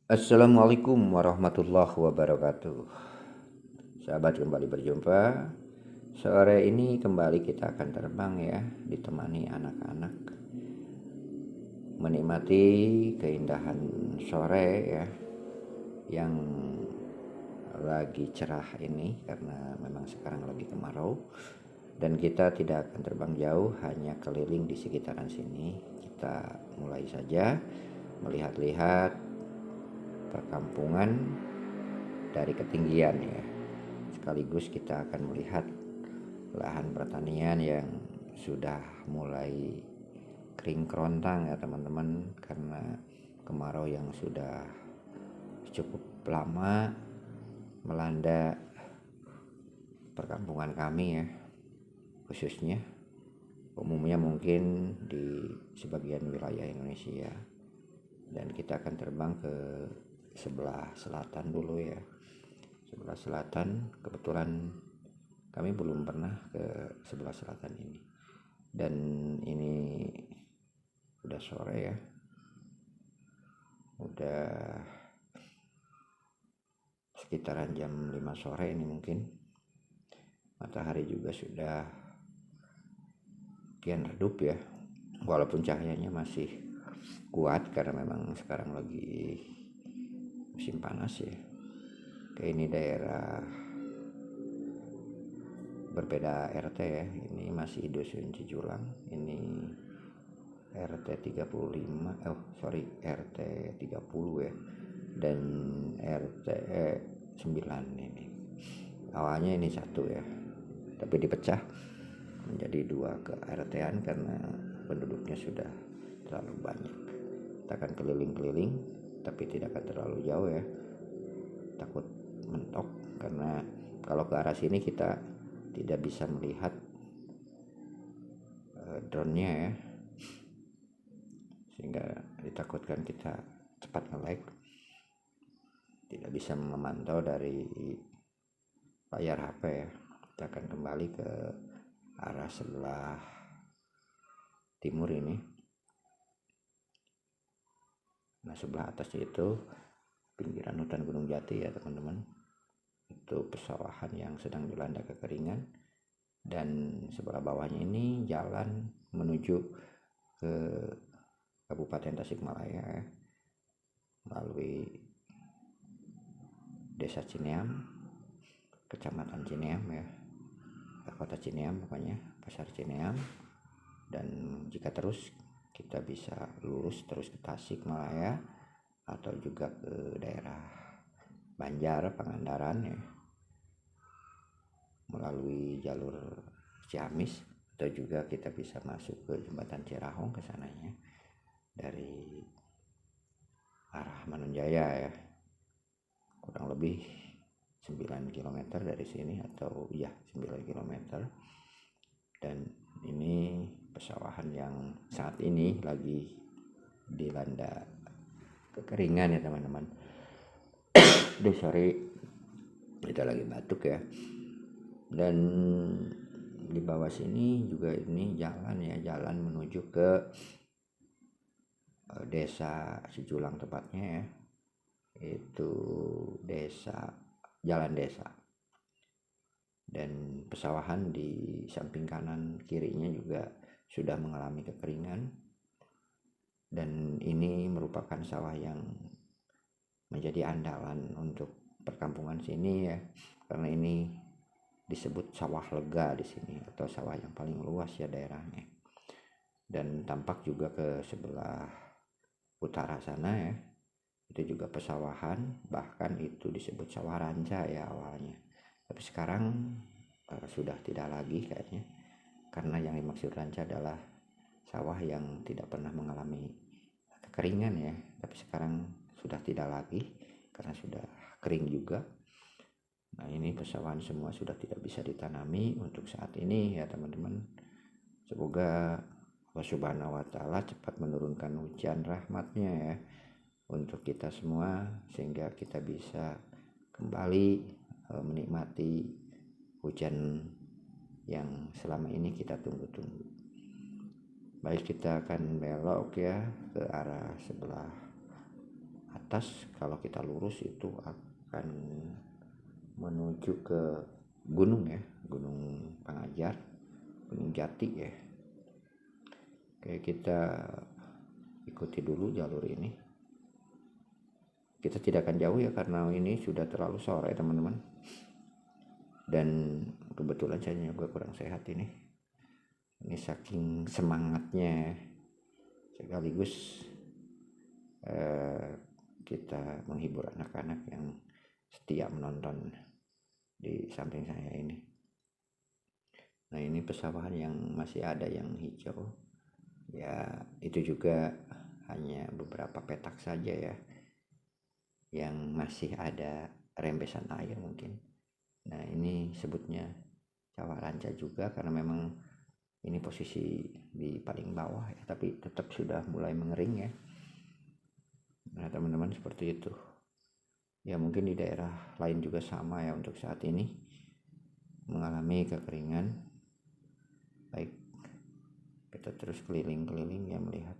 Assalamualaikum warahmatullahi wabarakatuh. Sahabat, kembali berjumpa. Sore ini kembali kita akan terbang ya, ditemani anak-anak, menikmati keindahan sore ya, yang lagi cerah ini karena memang sekarang lagi kemarau. Dan kita tidak akan terbang jauh, hanya keliling di sekitaran sini. Kita mulai saja melihat-lihat perkampungan dari ketinggian ya. Sekaligus kita akan melihat lahan pertanian yang sudah mulai kering kerontang ya teman-teman, karena kemarau yang sudah cukup lama melanda perkampungan kami ya, khususnya umumnya mungkin di sebagian wilayah Indonesia. Dan kita akan terbang ke sebelah selatan dulu ya. Sebelah selatan, kebetulan kami belum pernah ke sebelah selatan ini. Dan ini udah sore ya, udah sekitaran jam 5 sore ini mungkin. Matahari juga sudah kian redup ya, walaupun cahayanya masih kuat karena memang sekarang lagi musim panas ya. Ini daerah berbeda RT ya, ini masih Dusun Cijulang, ini RT 35, RT 30 ya, dan RT 9 ini. Awalnya ini satu ya, tapi dipecah menjadi dua ke RT-an karena penduduknya sudah terlalu banyak. Kita akan keliling-keliling, tapi tidak akan terlalu jauh ya, takut mentok karena kalau ke arah sini kita tidak bisa melihat drone-nya ya, sehingga ditakutkan kita cepat nge-lag, tidak bisa memantau dari layar HP ya. Kita akan kembali ke arah sebelah timur ini. Nah, sebelah atas itu pinggiran hutan Gunung Jati ya teman-teman, itu pesawahan yang sedang dilanda kekeringan. Dan sebelah bawahnya ini jalan menuju ke Kabupaten Tasikmalaya ya, melalui Desa Cineam, Kecamatan Cineam ya, Kota Cineam pokoknya, Pasar Cineam. Dan jika terus kita bisa lurus terus ke Tasikmalaya atau juga ke daerah Banjar, Pangandaran ya, melalui jalur Ciamis, atau juga kita bisa masuk ke jembatan Cirahong ke sananya dari arah Manunjaya ya, kurang lebih 9 km dari sini, atau ya 9 km. Dan ini pesawahan yang saat ini lagi dilanda kekeringan ya teman-teman. Duh, sorry, kita lagi batuk ya. Dan di bawah sini juga ini jalan ya, jalan menuju ke Desa Cijulang tepatnya ya, itu jalan desa. Dan pesawahan di samping kanan kirinya juga sudah mengalami kekeringan. Dan ini merupakan sawah yang menjadi andalan untuk perkampungan sini ya, karena ini disebut sawah lega di sini, atau sawah yang paling luas ya daerahnya. Dan tampak juga ke sebelah utara sana ya, itu juga pesawahan, bahkan itu disebut sawah ranca ya awalnya. Tapi sekarang sudah tidak lagi kayaknya, karena yang dimaksud ranca adalah sawah yang tidak pernah mengalami kekeringan ya, tapi sekarang sudah tidak lagi karena sudah kering juga. Nah, ini pesawahan semua sudah tidak bisa ditanami untuk saat ini ya teman-teman. Semoga Allah Subhanahu wa Ta'ala cepat menurunkan hujan rahmatnya ya untuk kita semua, sehingga kita bisa kembali menikmati hujan yang selama ini kita tunggu-tunggu. Baik, kita akan belok ya ke arah sebelah atas, kalau kita lurus itu akan menuju ke gunung ya, Gunung Pengajar, Gunung Jati ya. Oke, kita ikuti dulu jalur ini. Kita tidak akan jauh ya, karena ini sudah terlalu sore teman-teman, dan kebetulan saya juga kurang sehat ini saking semangatnya. Sekaligus kita menghibur anak-anak yang setia menonton di samping saya ini. Nah, ini pesawahan yang masih ada yang hijau ya, itu juga hanya beberapa petak saja ya yang masih ada rembesan air mungkin. Nah, ini sebutnya sawah ranca juga, karena memang ini posisi di paling bawah ya, tapi tetap sudah mulai mengering ya. Nah teman-teman, seperti itu ya. Mungkin di daerah lain juga sama ya, untuk saat ini mengalami kekeringan. Baik, kita terus keliling-keliling ya melihat.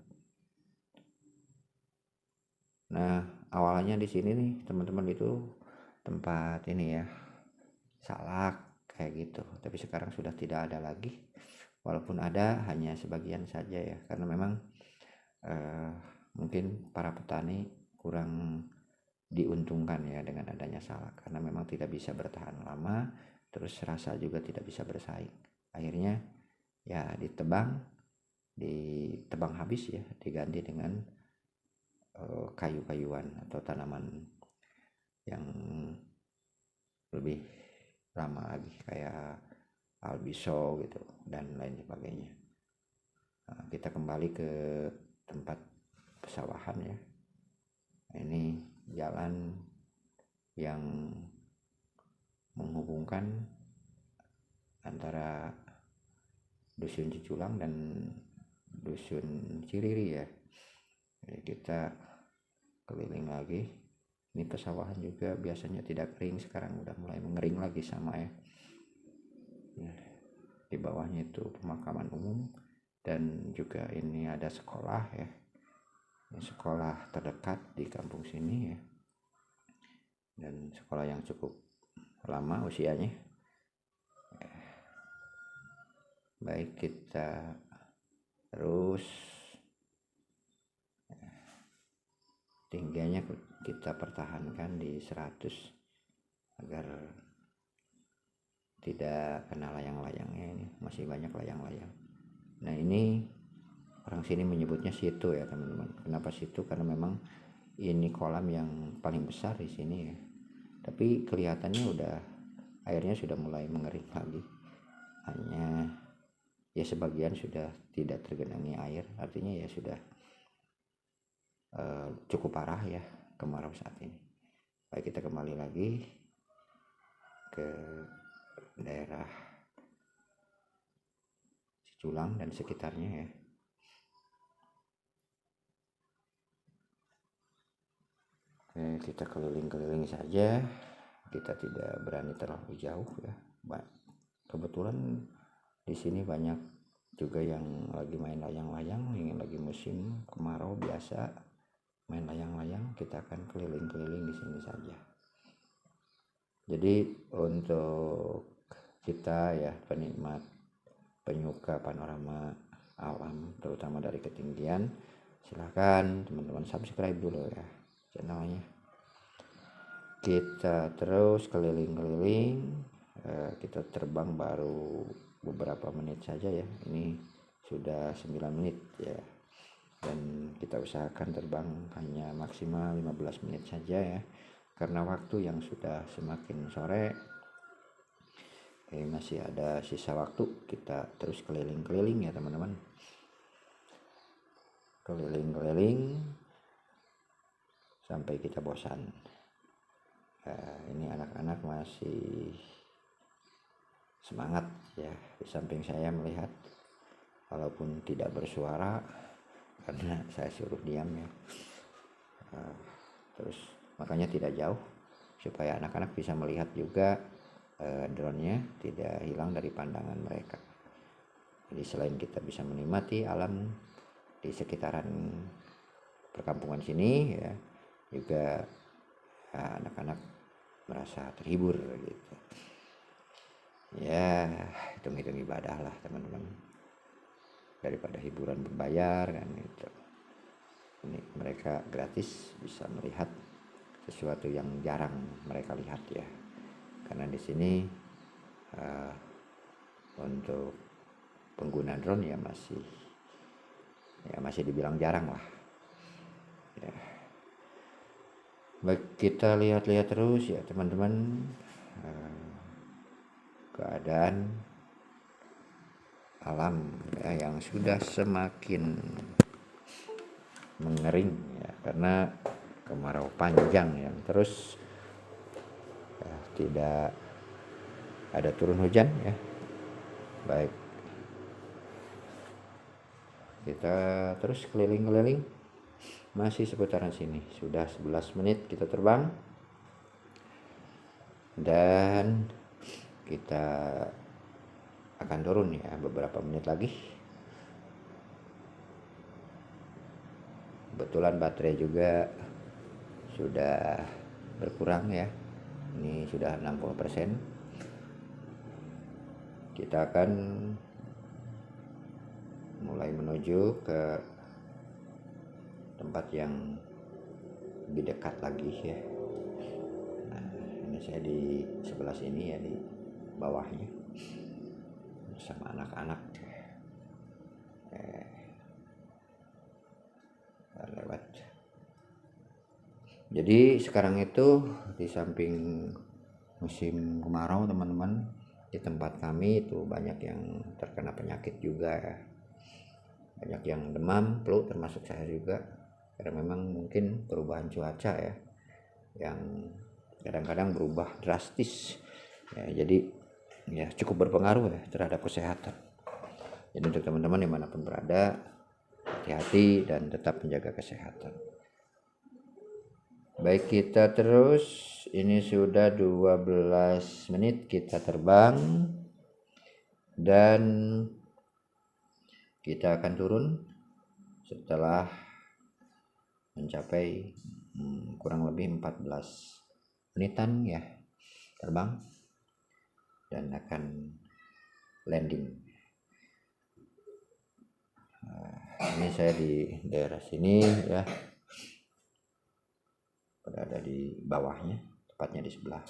Nah, awalnya di sini nih teman-teman, itu tempat ini ya, salak kayak gitu, tapi sekarang sudah tidak ada lagi. Walaupun ada, hanya sebagian saja ya, karena memang mungkin para petani kurang diuntungkan ya dengan adanya salak, karena memang tidak bisa bertahan lama, terus rasa juga tidak bisa bersaing. Akhirnya ya ditebang habis ya, diganti dengan kayu-kayuan atau tanaman yang lebih lama lagi, kayak albiso gitu dan lain sebagainya. Nah, kita kembali ke tempat pesawahan ya. Ini jalan yang menghubungkan antara dusun Ciculang dan dusun Ciriri ya. Jadi kita keliling lagi. Ini pesawahan juga biasanya tidak kering, sekarang udah mulai mengering lagi sama ya. Nah, di bawahnya itu pemakaman umum, dan juga ini ada sekolah ya. Ini sekolah terdekat di kampung sini ya, dan sekolah yang cukup lama usianya. Baik, kita terus tingginya kita pertahankan di 100 agar tidak kena layang-layangnya. Ini masih banyak layang-layang. Nah, ini orang sini menyebutnya situ ya teman-teman. Kenapa situ? Karena memang ini kolam yang paling besar di sini ya. Tapi kelihatannya airnya sudah mulai mengering lagi. Hanya ya sebagian sudah tidak tergenangi air, artinya ya sudah cukup parah ya kemarau saat ini. Baik, kita kembali lagi ke daerah Ciculang dan sekitarnya ya. Oke, kita keliling-keliling saja, kita tidak berani terlalu jauh ya. Kebetulan di sini banyak juga yang lagi main layang-layang, ingin lagi musim kemarau biasa main layang-layang. Kita akan keliling-keliling di sini saja. Jadi untuk kita ya, penikmat, penyuka panorama alam terutama dari ketinggian, silahkan teman-teman subscribe dulu ya channelnya. Kita terus keliling-keliling. Kita terbang baru beberapa menit saja ya, ini sudah 9 menit ya, dan kita usahakan terbang hanya maksimal 15 menit saja ya, karena waktu yang sudah semakin sore. Masih ada sisa waktu, kita terus keliling-keliling ya teman-teman. Keliling-keliling sampai kita bosan. Ini anak-anak masih semangat ya, di samping saya melihat, walaupun tidak bersuara karena saya suruh diam ya. Terus makanya tidak jauh, supaya anak-anak bisa melihat juga drone-nya tidak hilang dari pandangan mereka. Jadi selain kita bisa menikmati alam di sekitaran perkampungan sini ya, juga anak-anak merasa terhibur gitu. Ya, hitung-hitung ibadah lah teman-teman, daripada hiburan berbayar kan gitu. Ini mereka gratis bisa melihat sesuatu yang jarang mereka lihat ya, karena di sini untuk pengguna drone ya masih dibilang jarang lah ya. Baik, kita lihat-lihat terus ya teman-teman, keadaan alam ya, yang sudah semakin mengering ya, karena kemarau panjang yang terus ya, tidak ada turun hujan ya. Baik, kita terus keliling-keliling masih seputaran sini. Sudah 11 menit kita terbang, dan kita akan turun ya beberapa menit lagi. Kebetulan baterai juga sudah berkurang ya, ini sudah 60%. Kita akan mulai menuju ke tempat yang lebih dekat lagi ya. Nah, ini saya di sebelah sini ya, di bawahnya bersama anak-anak lewat. Jadi sekarang itu di samping musim kemarau teman-teman, di tempat kami itu banyak yang terkena penyakit juga ya. Banyak yang demam, flu, termasuk saya juga, karena memang mungkin perubahan cuaca ya yang kadang-kadang berubah drastis ya, jadi ya cukup berpengaruh ya terhadap kesehatan. Jadi untuk teman-teman dimanapun berada, hati-hati dan tetap menjaga kesehatan. Baik, kita terus, ini sudah 12 menit kita terbang, dan kita akan turun setelah mencapai kurang lebih 14 menitan ya terbang, dan akan landing. Ini saya di daerah sini ya, berada di bawahnya, tepatnya di sebelah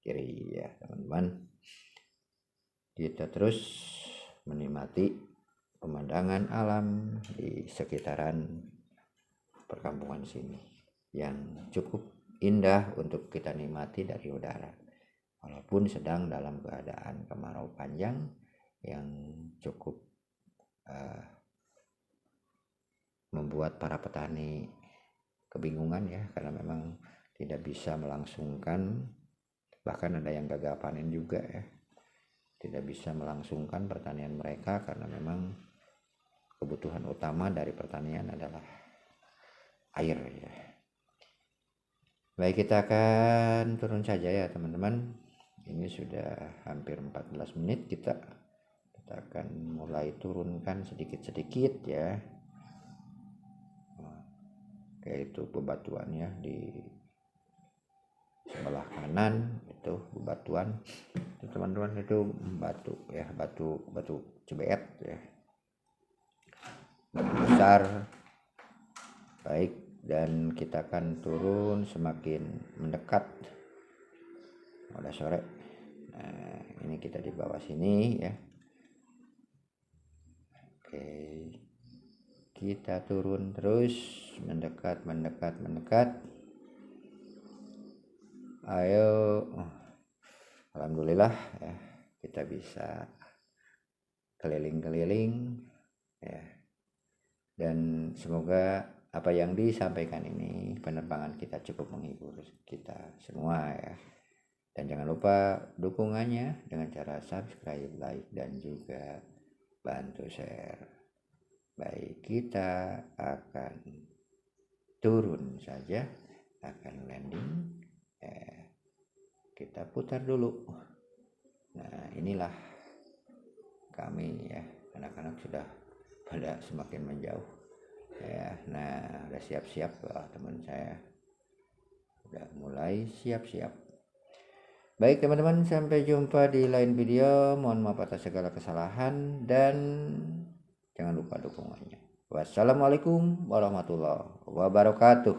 kiri ya teman-teman. Kita terus menikmati pemandangan alam di sekitaran perkampungan sini yang cukup indah untuk kita nikmati dari udara, walaupun sedang dalam keadaan kemarau panjang yang cukup membuat para petani kebingungan ya, karena memang tidak bisa melangsungkan, bahkan ada yang gagal panen juga ya, tidak bisa melangsungkan pertanian mereka karena memang kebutuhan utama dari pertanian adalah air ya. Baik, kita akan turun saja ya teman-teman. Ini sudah hampir 14 menit, kita akan mulai turunkan sedikit-sedikit ya. Yaitu bebatuannya di sebelah kanan itu bebatuan itu teman-teman, itu batu ya, batu cebeet ya, besar. Baik, dan kita akan turun semakin mendekat, udah sore. Nah, ini kita di bawah sini ya. Oke, kita turun terus, mendekat. Ayo, alhamdulillah ya, kita bisa keliling-keliling ya, dan semoga apa yang disampaikan ini, penerbangan kita cukup menghibur kita semua ya. Dan jangan lupa dukungannya dengan cara subscribe, like, dan juga bantu share. Baik, kita akan turun saja, akan landing. Kita putar dulu. Nah, inilah kami ya, anak-anak sudah pada semakin menjauh ya. Nah, udah siap-siap teman saya udah mulai siap-siap. Baik teman-teman, sampai jumpa di lain video. Mohon maaf atas segala kesalahan dan jangan lupa dukungannya. Wassalamualaikum warahmatullahi wabarakatuh.